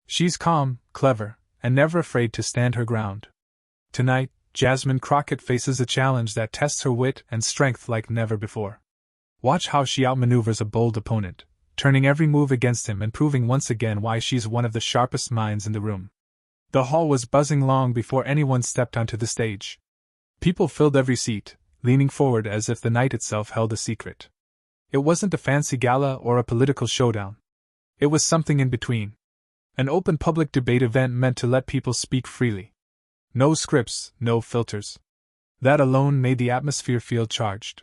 She's calm, clever, and never afraid to stand her ground. Tonight, Jasmine Crockett faces a challenge that tests her wit and strength like never before. Watch how she outmaneuvers a bold opponent, turning every move against him and proving once again why she's one of the sharpest minds in the room. The hall was buzzing long before anyone stepped onto the stage. People filled every seat, leaning forward as if the night itself held a secret. It wasn't a fancy gala or a political showdown. It was something in between. An open public debate event meant to let people speak freely. No scripts, no filters. That alone made the atmosphere feel charged.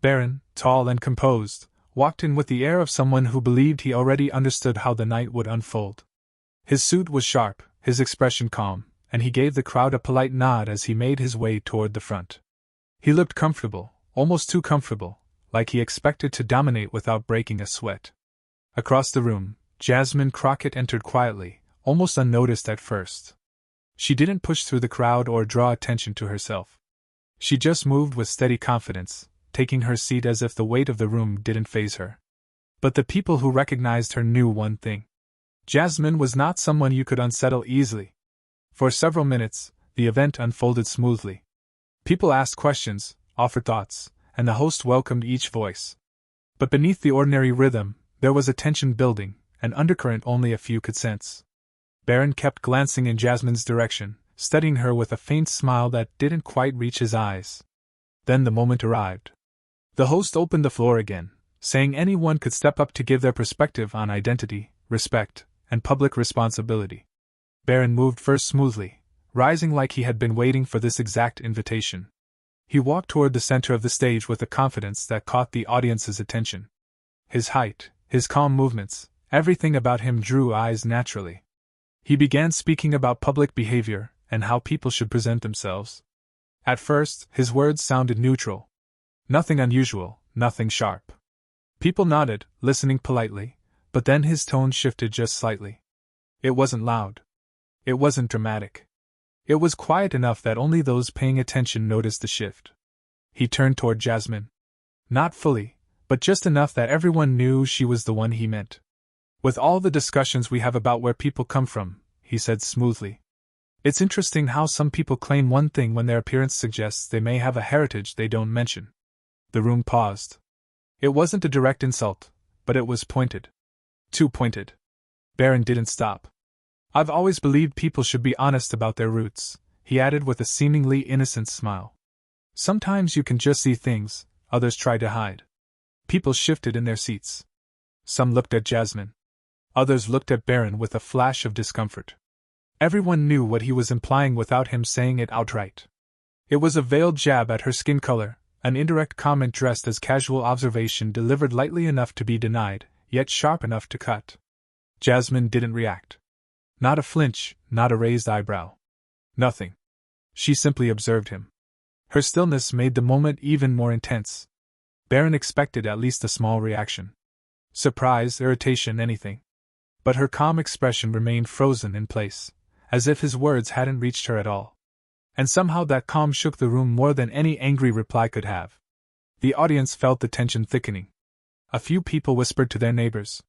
Barron, tall and composed, walked in with the air of someone who believed he already understood how the night would unfold. His suit was sharp, his expression calm, and he gave the crowd a polite nod as he made his way toward the front. He looked comfortable, almost too comfortable, like he expected to dominate without breaking a sweat. Across the room, Jasmine Crockett entered quietly, almost unnoticed at first. She didn't push through the crowd or draw attention to herself. She just moved with steady confidence, taking her seat as if the weight of the room didn't faze her. But the people who recognized her knew one thing. Jasmine was not someone you could unsettle easily. For several minutes, the event unfolded smoothly. People asked questions, offered thoughts, and the host welcomed each voice. But beneath the ordinary rhythm, there was a tension building, an undercurrent only a few could sense. Barron kept glancing in Jasmine's direction, studying her with a faint smile that didn't quite reach his eyes. Then the moment arrived. The host opened the floor again, saying anyone could step up to give their perspective on identity, respect, and public responsibility. Barron moved first smoothly, rising like he had been waiting for this exact invitation. He walked toward the center of the stage with a confidence that caught the audience's attention. His height, his calm movements, everything about him drew eyes naturally. He began speaking about public behavior and how people should present themselves. At first, his words sounded neutral. Nothing unusual, nothing sharp. People nodded, listening politely, but then his tone shifted just slightly. It wasn't loud. It wasn't dramatic. It was quiet enough that only those paying attention noticed the shift. He turned toward Jasmine. Not fully, but just enough that everyone knew she was the one he meant. With all the discussions we have about where people come from, he said smoothly, it's interesting how some people claim one thing when their appearance suggests they may have a heritage they don't mention. The room paused. It wasn't a direct insult, but it was pointed. Too pointed. Barron didn't stop. I've always believed people should be honest about their roots, he added with a seemingly innocent smile. Sometimes you can just see things others try to hide. People shifted in their seats. Some looked at Jasmine. Others looked at Barron with a flash of discomfort. Everyone knew what he was implying without him saying it outright. It was a veiled jab at her skin color, an indirect comment dressed as casual observation delivered lightly enough to be denied, yet sharp enough to cut. Jasmine didn't react. Not a flinch, not a raised eyebrow. Nothing. She simply observed him. Her stillness made the moment even more intense. Barron expected at least a small reaction. Surprise, irritation, anything. But her calm expression remained frozen in place, as if his words hadn't reached her at all. And somehow that calm shook the room more than any angry reply could have. The audience felt the tension thickening. A few people whispered to their neighbors.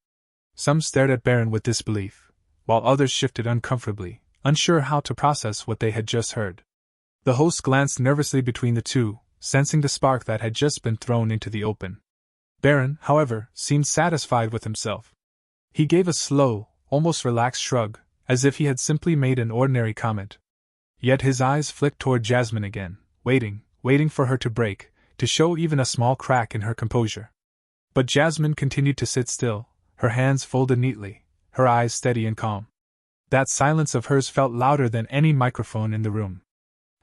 Some stared at Barron with disbelief, while others shifted uncomfortably, unsure how to process what they had just heard. The host glanced nervously between the two, sensing the spark that had just been thrown into the open. Barron, however, seemed satisfied with himself. He gave a slow, almost relaxed shrug, as if he had simply made an ordinary comment. Yet his eyes flicked toward Jasmine again, waiting for her to break, to show even a small crack in her composure. But Jasmine continued to sit still, her hands folded neatly, her eyes steady and calm. That silence of hers felt louder than any microphone in the room.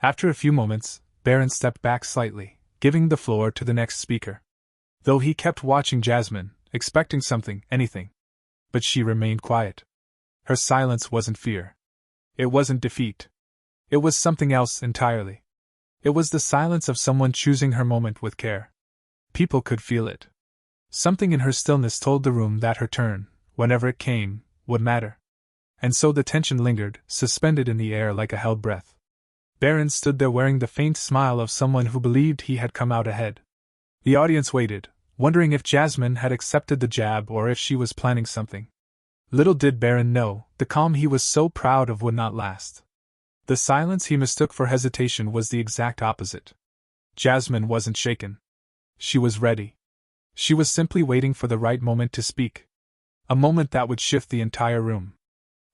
After a few moments, Barron stepped back slightly, giving the floor to the next speaker. Though he kept watching Jasmine, expecting something, anything. But she remained quiet. Her silence wasn't fear. It wasn't defeat. It was something else entirely. It was the silence of someone choosing her moment with care. People could feel it. Something in her stillness told the room that her turn, whenever it came, would matter. And so the tension lingered, suspended in the air like a held breath. Barron stood there wearing the faint smile of someone who believed he had come out ahead. The audience waited, wondering if Jasmine had accepted the jab or if she was planning something. Little did Barron know, the calm he was so proud of would not last. The silence he mistook for hesitation was the exact opposite. Jasmine wasn't shaken. She was ready. She was simply waiting for the right moment to speak. A moment that would shift the entire room.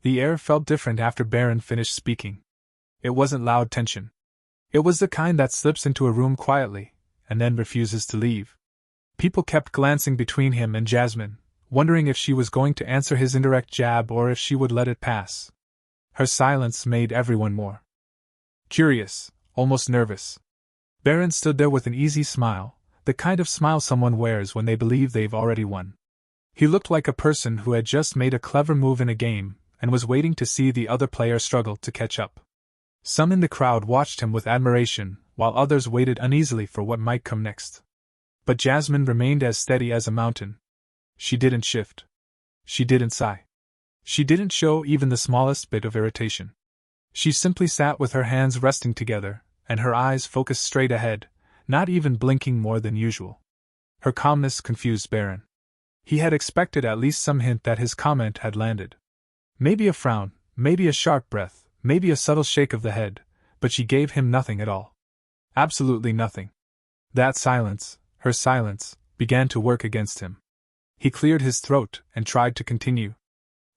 The air felt different after Barron finished speaking. It wasn't loud tension. It was the kind that slips into a room quietly, and then refuses to leave. People kept glancing between him and Jasmine, wondering if she was going to answer his indirect jab or if she would let it pass. Her silence made everyone more curious, almost nervous. Barron stood there with an easy smile, the kind of smile someone wears when they believe they've already won. He looked like a person who had just made a clever move in a game and was waiting to see the other player struggle to catch up. Some in the crowd watched him with admiration, while others waited uneasily for what might come next. But Jasmine remained as steady as a mountain. She didn't shift. She didn't sigh. She didn't show even the smallest bit of irritation. She simply sat with her hands resting together, and her eyes focused straight ahead, not even blinking more than usual. Her calmness confused Barron. He had expected at least some hint that his comment had landed. Maybe a frown, maybe a sharp breath, maybe a subtle shake of the head, but she gave him nothing at all. Absolutely nothing. That silence, her silence, began to work against him. He cleared his throat and tried to continue.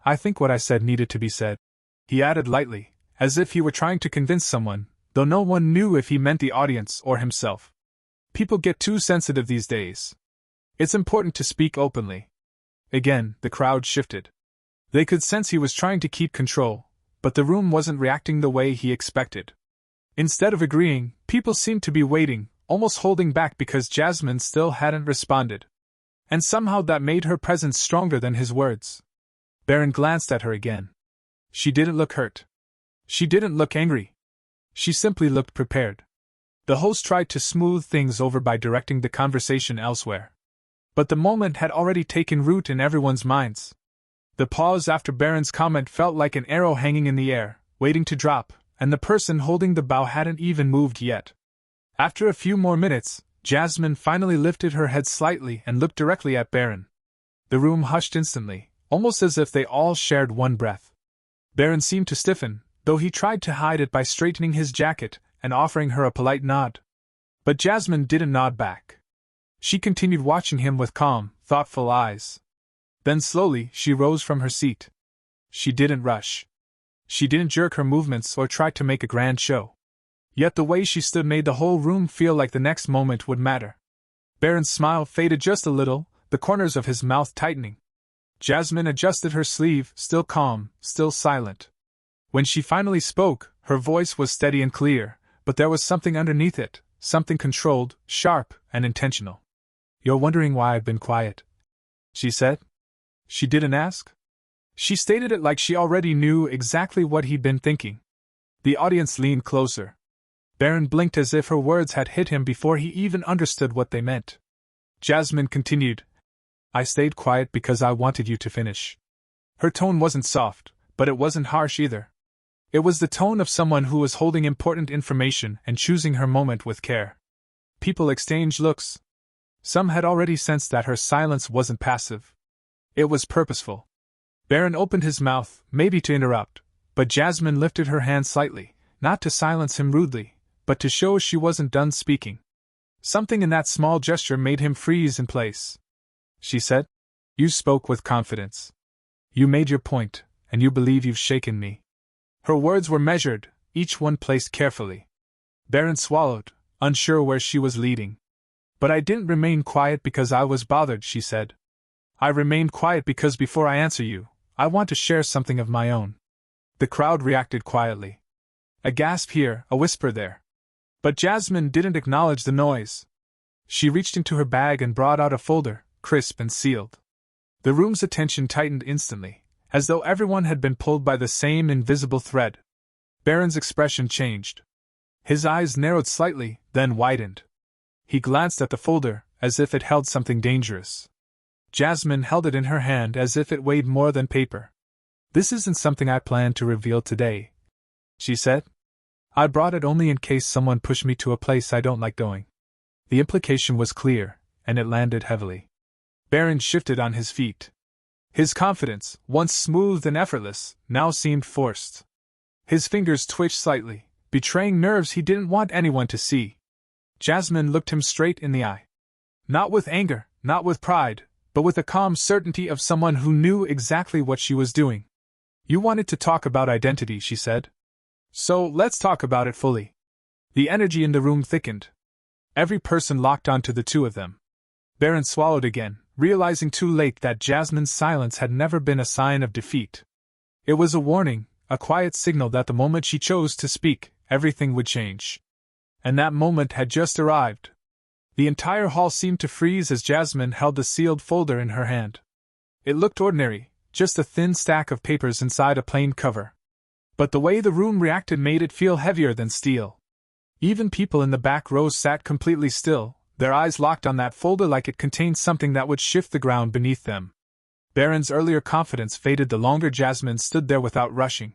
"I think what I said needed to be said," he added lightly, as if he were trying to convince someone, though no one knew if he meant the audience or himself. People get too sensitive these days. It's important to speak openly. Again, the crowd shifted. They could sense he was trying to keep control, but the room wasn't reacting the way he expected. Instead of agreeing, people seemed to be waiting, almost holding back because Jasmine still hadn't responded. And somehow that made her presence stronger than his words. Barron glanced at her again. She didn't look hurt. She didn't look angry. She simply looked prepared. The host tried to smooth things over by directing the conversation elsewhere. But the moment had already taken root in everyone's minds. The pause after Barron's comment felt like an arrow hanging in the air, waiting to drop, and the person holding the bow hadn't even moved yet. After a few more minutes, Jasmine finally lifted her head slightly and looked directly at Barron. The room hushed instantly, almost as if they all shared one breath. Barron seemed to stiffen, though he tried to hide it by straightening his jacket and offering her a polite nod. But Jasmine didn't nod back. She continued watching him with calm, thoughtful eyes. Then slowly she rose from her seat. She didn't rush. She didn't jerk her movements or try to make a grand show. Yet the way she stood made the whole room feel like the next moment would matter. Barron's smile faded just a little, the corners of his mouth tightening. Jasmine adjusted her sleeve, still calm, still silent. When she finally spoke, her voice was steady and clear, but there was something underneath it, something controlled, sharp, and intentional. "You're wondering why I've been quiet," she said. She didn't ask. She stated it like she already knew exactly what he'd been thinking. The audience leaned closer. Barron blinked as if her words had hit him before he even understood what they meant. Jasmine continued, "I stayed quiet because I wanted you to finish." Her tone wasn't soft, but it wasn't harsh either. It was the tone of someone who was holding important information and choosing her moment with care. People exchanged looks. Some had already sensed that her silence wasn't passive. It was purposeful. Barron opened his mouth, maybe to interrupt, but Jasmine lifted her hand slightly, not to silence him rudely, but to show she wasn't done speaking. Something in that small gesture made him freeze in place. She said, "You spoke with confidence. You made your point, and you believe you've shaken me." Her words were measured, each one placed carefully. Barron swallowed, unsure where she was leading. "But I didn't remain quiet because I was bothered," she said. "I remained quiet because before I answer you, I want to share something of my own." The crowd reacted quietly. A gasp here, a whisper there. But Jasmine didn't acknowledge the noise. She reached into her bag and brought out a folder, crisp and sealed. The room's attention tightened instantly, as though everyone had been pulled by the same invisible thread. Barron's expression changed. His eyes narrowed slightly, then widened. He glanced at the folder, as if it held something dangerous. Jasmine held it in her hand as if it weighed more than paper. "This isn't something I plan to reveal today," she said. "I brought it only in case someone pushed me to a place I don't like going." The implication was clear, and it landed heavily. Barron shifted on his feet. His confidence, once smooth and effortless, now seemed forced. His fingers twitched slightly, betraying nerves he didn't want anyone to see. Jasmine looked him straight in the eye. Not with anger, not with pride, but with the calm certainty of someone who knew exactly what she was doing. You wanted to talk about identity, she said. So, let's talk about it fully. The energy in the room thickened. Every person locked onto the two of them. Barron swallowed again, realizing too late that Jasmine's silence had never been a sign of defeat. It was a warning, a quiet signal that the moment she chose to speak, everything would change. And that moment had just arrived. The entire hall seemed to freeze as Jasmine held the sealed folder in her hand. It looked ordinary, just a thin stack of papers inside a plain cover. But the way the room reacted made it feel heavier than steel. Even people in the back rows sat completely still, their eyes locked on that folder like it contained something that would shift the ground beneath them. Barron's earlier confidence faded the longer Jasmine stood there without rushing.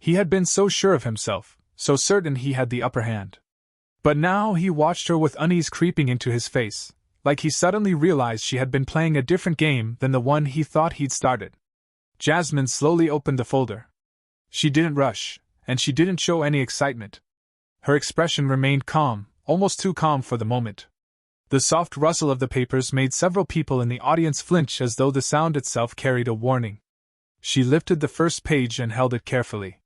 He had been so sure of himself, so certain he had the upper hand. But now he watched her with unease creeping into his face, like he suddenly realized she had been playing a different game than the one he thought he'd started. Jasmine slowly opened the folder. She didn't rush, and she didn't show any excitement. Her expression remained calm, almost too calm for the moment. The soft rustle of the papers made several people in the audience flinch as though the sound itself carried a warning. She lifted the first page and held it carefully.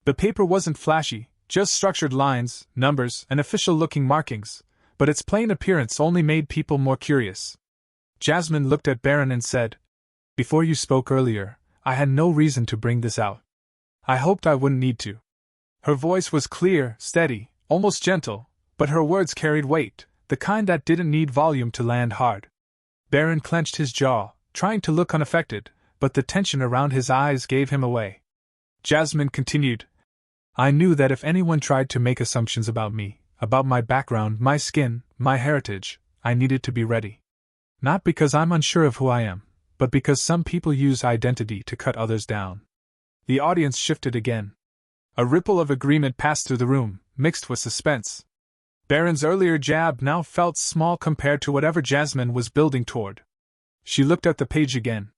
The paper wasn't flashy, just structured lines, numbers, and official-looking markings, but its plain appearance only made people more curious. Jasmine looked at Barron and said, "Before you spoke earlier, I had no reason to bring this out. I hoped I wouldn't need to." Her voice was clear, steady, almost gentle, but her words carried weight, the kind that didn't need volume to land hard. Barron clenched his jaw, trying to look unaffected, but the tension around his eyes gave him away. Jasmine continued, "I knew that if anyone tried to make assumptions about me, about my background, my skin, my heritage, I needed to be ready. Not because I'm unsure of who I am, but because some people use identity to cut others down." The audience shifted again. A ripple of agreement passed through the room, mixed with suspense. Barron's earlier jab now felt small compared to whatever Jasmine was building toward. She looked at the page again.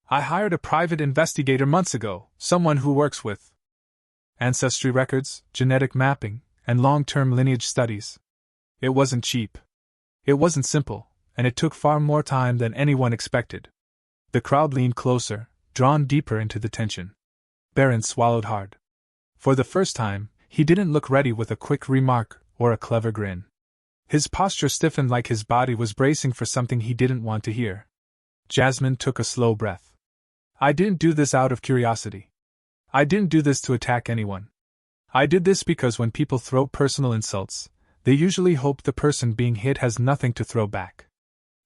"I hired a private investigator months ago, someone who works with ancestry records, genetic mapping, and long-term lineage studies. It wasn't cheap. It wasn't simple, and it took far more time than anyone expected." The crowd leaned closer, drawn deeper into the tension. Barron swallowed hard. For the first time, he didn't look ready with a quick remark or a clever grin. His posture stiffened like his body was bracing for something he didn't want to hear. Jasmine took a slow breath. "I didn't do this out of curiosity. I didn't do this to attack anyone. I did this because when people throw personal insults, they usually hope the person being hit has nothing to throw back."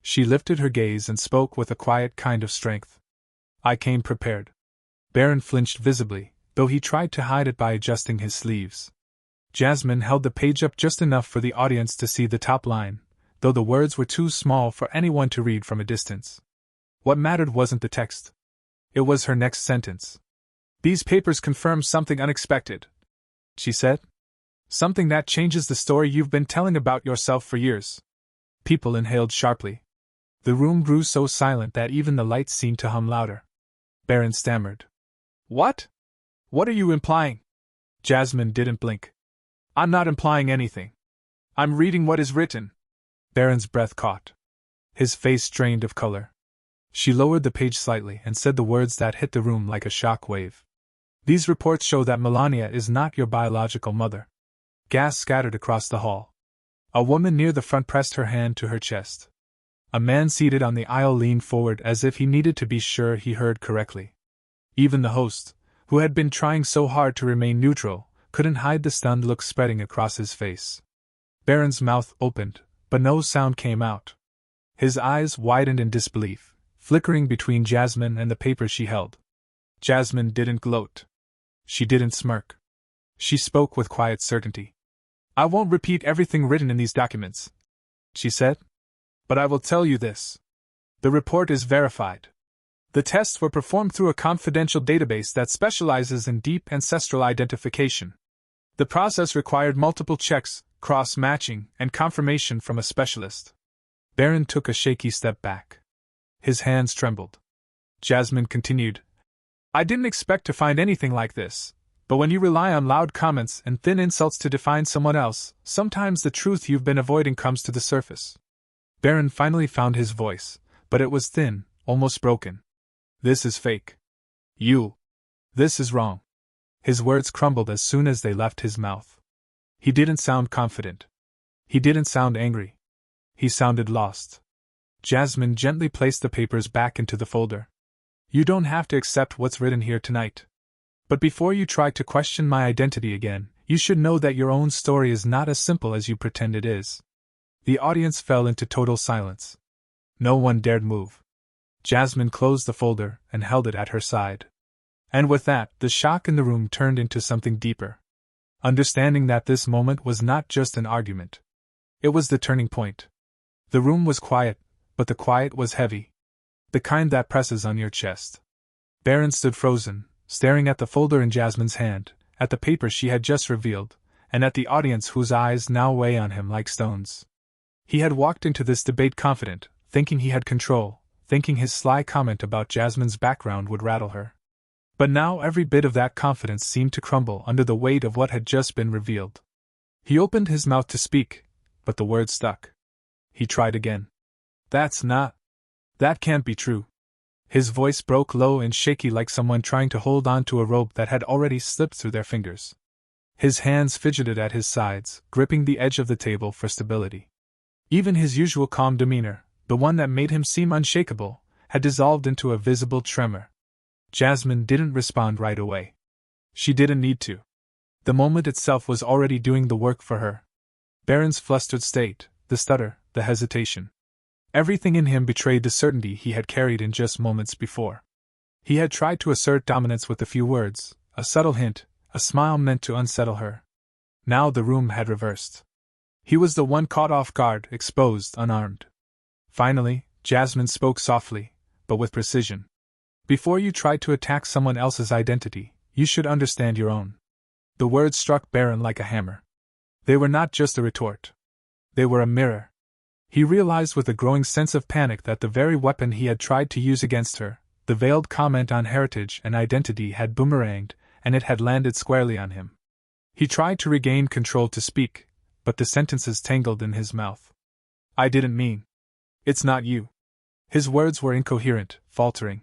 She lifted her gaze and spoke with a quiet kind of strength. "I came prepared." Barron flinched visibly, though he tried to hide it by adjusting his sleeves. Jasmine held the page up just enough for the audience to see the top line, though the words were too small for anyone to read from a distance. What mattered wasn't the text. It was her next sentence. "These papers confirm something unexpected," she said. "Something that changes the story you've been telling about yourself for years." People inhaled sharply. The room grew so silent that even the lights seemed to hum louder. Barron stammered. "What? What are you implying?" Jasmine didn't blink. "I'm not implying anything. I'm reading what is written." Barron's breath caught. His face drained of color. She lowered the page slightly and said the words that hit the room like a shock wave. "These reports show that Melania is not your biological mother." Gas scattered across the hall. A woman near the front pressed her hand to her chest. A man seated on the aisle leaned forward as if he needed to be sure he heard correctly. Even the host, who had been trying so hard to remain neutral, couldn't hide the stunned look spreading across his face. Barron's mouth opened, but no sound came out. His eyes widened in disbelief, flickering between Jasmine and the paper she held. Jasmine didn't gloat. She didn't smirk. She spoke with quiet certainty. "I won't repeat everything written in these documents," she said. "But I will tell you this. The report is verified. The tests were performed through a confidential database that specializes in deep ancestral identification. The process required multiple checks, cross-matching, and confirmation from a specialist." Barron took a shaky step back. His hands trembled. Jasmine continued. I didn't expect to find anything like this, but when you rely on loud comments and thin insults to define someone else, sometimes the truth you've been avoiding comes to the surface. Barron finally found his voice, but it was thin, almost broken. This is fake. This is wrong. His words crumbled as soon as they left his mouth. He didn't sound confident. He didn't sound angry. He sounded lost. Jasmine gently placed the papers back into the folder. You don't have to accept what's written here tonight. But before you try to question my identity again, you should know that your own story is not as simple as you pretend it is. The audience fell into total silence. No one dared move. Jasmine closed the folder and held it at her side. And with that, the shock in the room turned into something deeper. Understanding that this moment was not just an argument. It was the turning point. The room was quiet, but the quiet was heavy. The kind that presses on your chest. Barron stood frozen, staring at the folder in Jasmine's hand, at the paper she had just revealed, and at the audience whose eyes now weigh on him like stones. He had walked into this debate confident, thinking he had control, thinking his sly comment about Jasmine's background would rattle her. But now every bit of that confidence seemed to crumble under the weight of what had just been revealed. He opened his mouth to speak, but the words stuck. He tried again. That can't be true. His voice broke low and shaky like someone trying to hold on to a rope that had already slipped through their fingers. His hands fidgeted at his sides, gripping the edge of the table for stability. Even his usual calm demeanor, the one that made him seem unshakable, had dissolved into a visible tremor. Jasmine didn't respond right away. She didn't need to. The moment itself was already doing the work for her. Barron's flustered state, the stutter, the hesitation. Everything in him betrayed the certainty he had carried in just moments before. He had tried to assert dominance with a few words, a subtle hint, a smile meant to unsettle her. Now the room had reversed. He was the one caught off guard, exposed, unarmed. Finally, Jasmine spoke softly, but with precision. Before you try to attack someone else's identity, you should understand your own. The words struck Barron like a hammer. They were not just a retort. They were a mirror. He realized with a growing sense of panic that the very weapon he had tried to use against her, the veiled comment on heritage and identity, had boomeranged, and it had landed squarely on him. He tried to regain control to speak, but the sentences tangled in his mouth. I didn't mean. It's not you. His words were incoherent, faltering.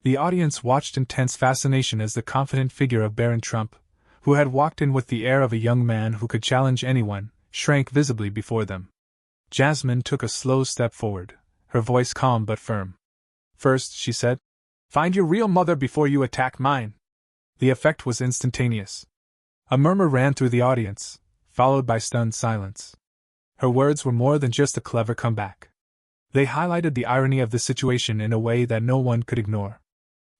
The audience watched in tense fascination as the confident figure of Barron Trump, who had walked in with the air of a young man who could challenge anyone, shrank visibly before them. Jasmine took a slow step forward, her voice calm but firm. First, she said, find your real mother before you attack mine. The effect was instantaneous. A murmur ran through the audience, followed by stunned silence. Her words were more than just a clever comeback. They highlighted the irony of the situation in a way that no one could ignore.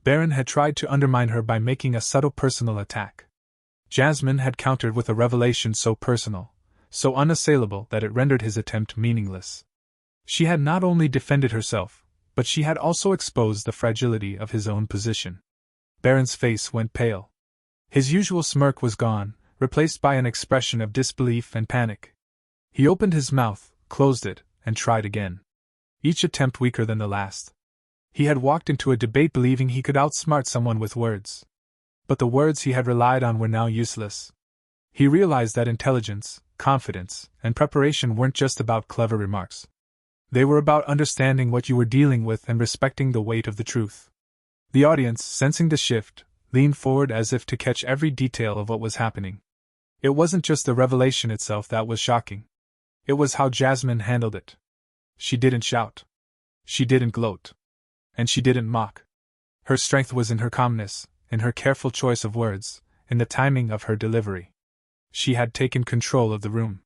Barron had tried to undermine her by making a subtle personal attack. Jasmine had countered with a revelation so personal, so unassailable that it rendered his attempt meaningless. She had not only defended herself, but she had also exposed the fragility of his own position. Barron's face went pale. His usual smirk was gone, replaced by an expression of disbelief and panic. He opened his mouth, closed it, and tried again. Each attempt weaker than the last. He had walked into a debate believing he could outsmart someone with words. But the words he had relied on were now useless. He realized that intelligence, confidence, and preparation weren't just about clever remarks. They were about understanding what you were dealing with and respecting the weight of the truth. The audience, sensing the shift, leaned forward as if to catch every detail of what was happening. It wasn't just the revelation itself that was shocking. It was how Jasmine handled it. She didn't shout. She didn't gloat. And she didn't mock. Her strength was in her calmness, in her careful choice of words, in the timing of her delivery. She had taken control of the room.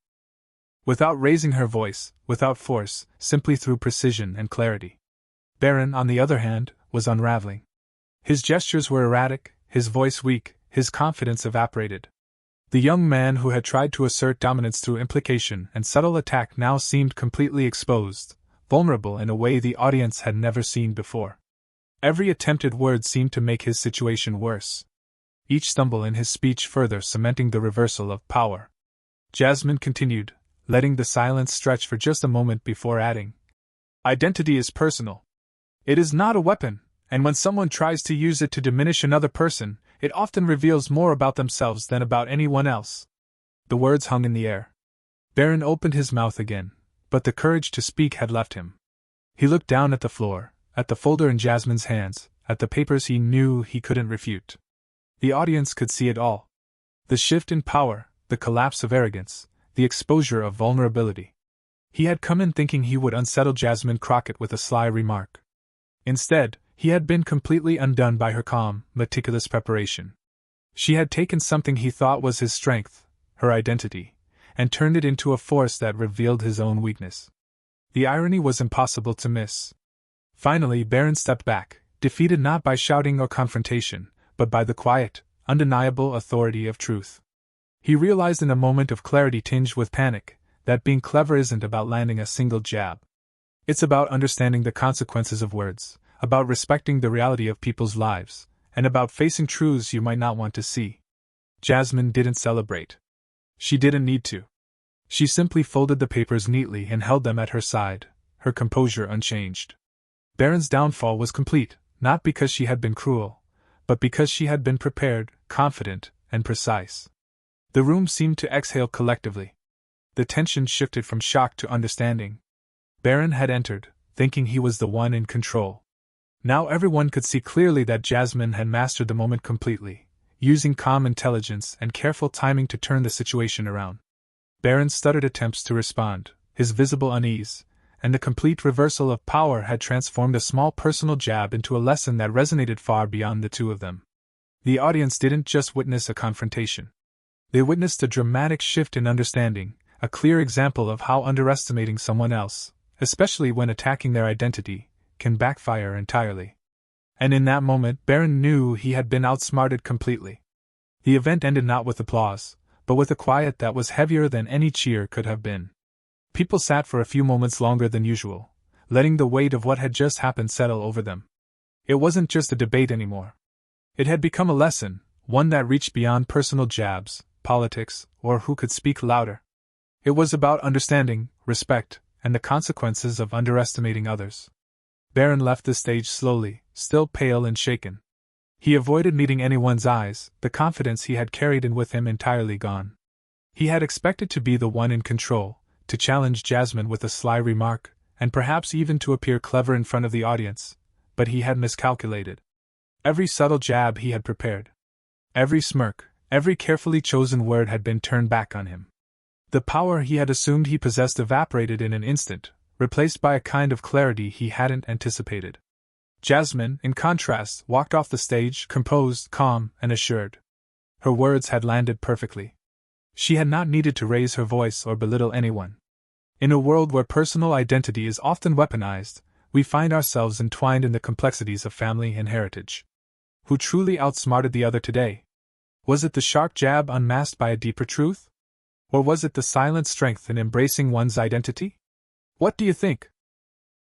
Without raising her voice, without force, simply through precision and clarity. Barron, on the other hand, was unraveling. His gestures were erratic, his voice weak, his confidence evaporated. The young man who had tried to assert dominance through implication and subtle attack now seemed completely exposed, vulnerable in a way the audience had never seen before. Every attempted word seemed to make his situation worse. Each stumble in his speech further cementing the reversal of power. Jasmine continued, letting the silence stretch for just a moment before adding, identity is personal. It is not a weapon, And when someone tries to use it to diminish another person, it often reveals more about themselves than about anyone else. The words hung in the air. Barron opened his mouth again, but the courage to speak had left him. He looked down at the floor, at the folder in Jasmine's hands, at the papers he knew he couldn't refute. The audience could see it all. The shift in power, the collapse of arrogance, the exposure of vulnerability. He had come in thinking he would unsettle Jasmine Crockett with a sly remark. Instead, he had been completely undone by her calm, meticulous preparation. She had taken something he thought was his strength, her identity, and turned it into a force that revealed his own weakness. The irony was impossible to miss. Finally, Barron stepped back, defeated not by shouting or confrontation, but by the quiet, undeniable authority of truth. He realized in a moment of clarity tinged with panic that being clever isn't about landing a single jab. It's about understanding the consequences of words, about respecting the reality of people's lives, and about facing truths you might not want to see. Jasmine didn't celebrate. She didn't need to. She simply folded the papers neatly and held them at her side, her composure unchanged. Barron's downfall was complete, not because she had been cruel, but because she had been prepared, confident, and precise. The room seemed to exhale collectively. The tension shifted from shock to understanding. Barron had entered, thinking he was the one in control. Now everyone could see clearly that Jasmine had mastered the moment completely, using calm intelligence and careful timing to turn the situation around. Barron's stuttered attempts to respond, his visible unease, and the complete reversal of power had transformed a small personal jab into a lesson that resonated far beyond the two of them. The audience didn't just witness a confrontation. They witnessed a dramatic shift in understanding, a clear example of how underestimating someone else, especially when attacking their identity, can backfire entirely. And in that moment, Barron knew he had been outsmarted completely. The event ended not with applause, but with a quiet that was heavier than any cheer could have been. People sat for a few moments longer than usual, letting the weight of what had just happened settle over them. It wasn't just a debate anymore. It had become a lesson, one that reached beyond personal jabs, politics, or who could speak louder. It was about understanding, respect, and the consequences of underestimating others. Barron left the stage slowly, still pale and shaken. He avoided meeting anyone's eyes, the confidence he had carried in with him entirely gone. He had expected to be the one in control, to challenge Jasmine with a sly remark, and perhaps even to appear clever in front of the audience, but he had miscalculated. Every subtle jab he had prepared, every smirk, every carefully chosen word had been turned back on him. The power he had assumed he possessed evaporated in an instant, replaced by a kind of clarity he hadn't anticipated. Jasmine, in contrast, walked off the stage, composed, calm, and assured. Her words had landed perfectly. She had not needed to raise her voice or belittle anyone. In a world where personal identity is often weaponized, we find ourselves entwined in the complexities of family and heritage. Who truly outsmarted the other today? Was it the sharp jab unmasked by a deeper truth? Or was it the silent strength in embracing one's identity? What do you think?